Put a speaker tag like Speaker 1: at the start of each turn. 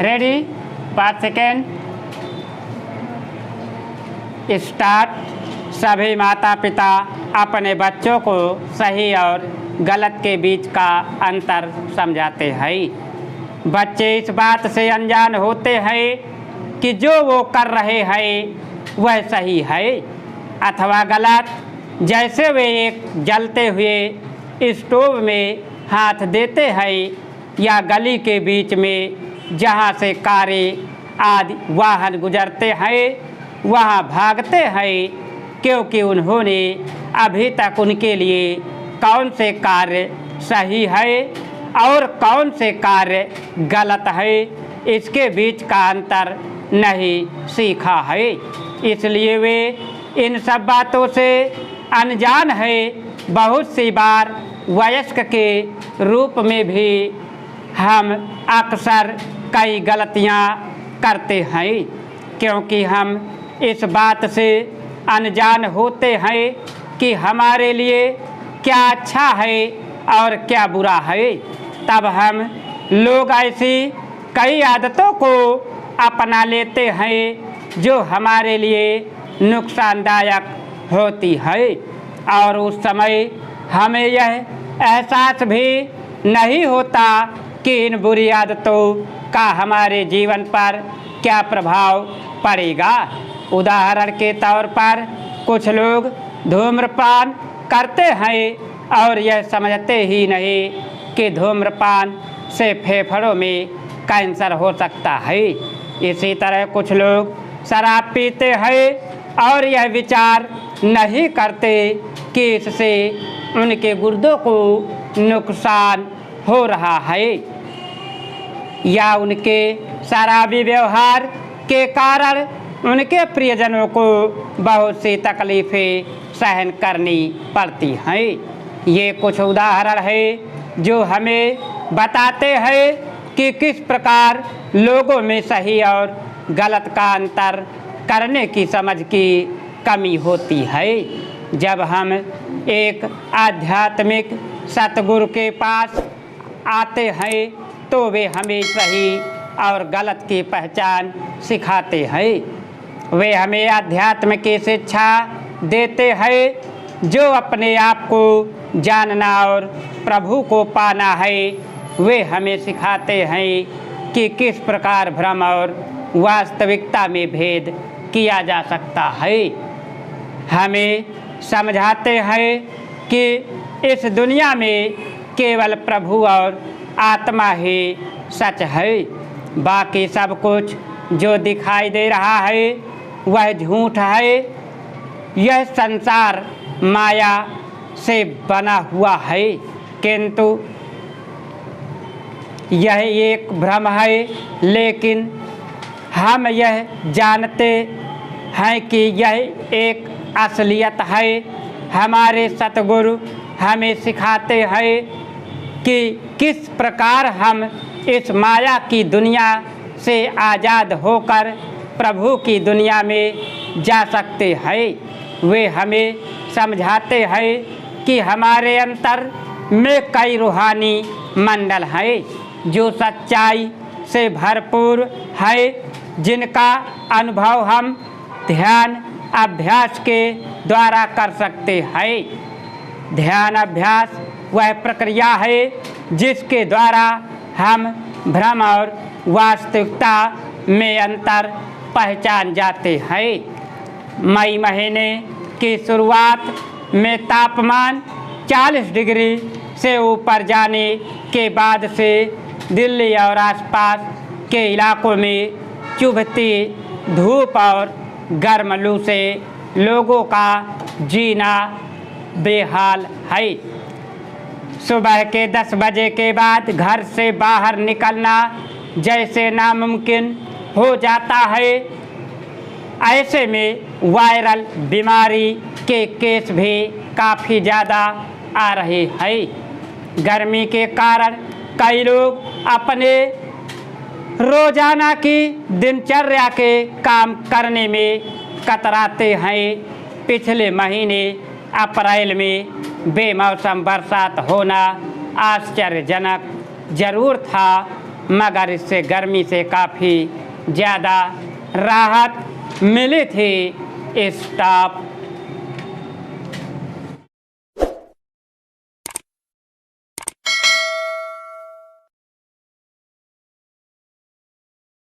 Speaker 1: Ready 5 second start. सभी माता पिता अपने बच्चों को सही और गलत के बीच का अंतर समझाते हैं। बच्चे इस बात से अनजान होते हैं कि जो वो कर रहे हैं वह सही है अथवा गलत। जैसे वे एक जलते हुए स्टोव में हाथ देते हैं या गली के बीच में जहाँ से कारें आदि वाहन गुजरते हैं वहाँ भागते हैं, क्योंकि उन्होंने अभी तक उनके लिए कौन से कार्य सही है और कौन से कार्य गलत है इसके बीच का अंतर नहीं सीखा है। इसलिए वे इन सब बातों से अनजान है। बहुत सी बार वयस्क के रूप में भी हम अक्सर कई गलतियां करते हैं, क्योंकि हम इस बात से अनजान होते हैं कि हमारे लिए क्या अच्छा है और क्या बुरा है। तब हम लोग ऐसी कई आदतों को अपना लेते हैं जो हमारे लिए नुकसानदायक होती है, और उस समय हमें यह एहसास भी नहीं होता कि इन बुरी आदतों का हमारे जीवन पर क्या प्रभाव पड़ेगा। उदाहरण के तौर पर कुछ लोग धूम्रपान करते हैं और यह समझते ही नहीं कि धूम्रपान से फेफड़ों में कैंसर हो सकता है। इसी तरह कुछ लोग शराब पीते हैं और यह विचार नहीं करते कि इससे उनके गुर्दों को नुकसान हो रहा है या उनके शराबी व्यवहार के कारण उनके प्रियजनों को बहुत सी तकलीफ़ें सहन करनी पड़ती हैं। ये कुछ उदाहरण है जो हमें बताते हैं कि किस प्रकार लोगों में सही और गलत का अंतर करने की समझ की कमी होती है। जब हम एक आध्यात्मिक सतगुरु के पास आते हैं तो वे हमें सही और गलत की पहचान सिखाते हैं। वे हमें अध्यात्म की शिक्षा देते हैं जो अपने आप को जानना और प्रभु को पाना है। वे हमें सिखाते हैं कि किस प्रकार भ्रम और वास्तविकता में भेद किया जा सकता है। हमें समझाते हैं कि इस दुनिया में केवल प्रभु और आत्मा ही सच है। बाकी सब कुछ जो दिखाई दे रहा है वह झूठ है। यह संसार माया से बना हुआ है, किंतु यह एक भ्रम है। लेकिन हम यह जानते हैं कि यह एक असलियत है। हमारे सतगुरु हमें सिखाते हैं कि किस प्रकार हम इस माया की दुनिया से आज़ाद होकर प्रभु की दुनिया में जा सकते हैं। वे हमें समझाते हैं कि हमारे अंतर में कई रूहानी मंडल हैं जो सच्चाई से भरपूर है, जिनका अनुभव हम ध्यान अभ्यास के द्वारा कर सकते हैं। ध्यान अभ्यास वह प्रक्रिया है जिसके द्वारा हम भ्रम और वास्तविकता में अंतर पहचान जाते हैं। मई महीने की शुरुआत में तापमान 40 डिग्री से ऊपर जाने के बाद से दिल्ली और आसपास के इलाकों में चुभती धूप और गर्म लू से लोगों का जीना बेहाल है। सुबह के 10 बजे के बाद घर से बाहर निकलना जैसे नामुमकिन हो जाता है। ऐसे में वायरल बीमारी के केस भी काफ़ी ज़्यादा आ रहे हैं। गर्मी के कारण कई लोग अपने रोज़ाना की दिनचर्या के काम करने में कतराते हैं। पिछले महीने अप्रैल में बेमौसम बरसात होना आश्चर्यजनक ज़रूर था, मगर इससे गर्मी से काफ़ी ज़्यादा राहत मिली थी। स्टॉप।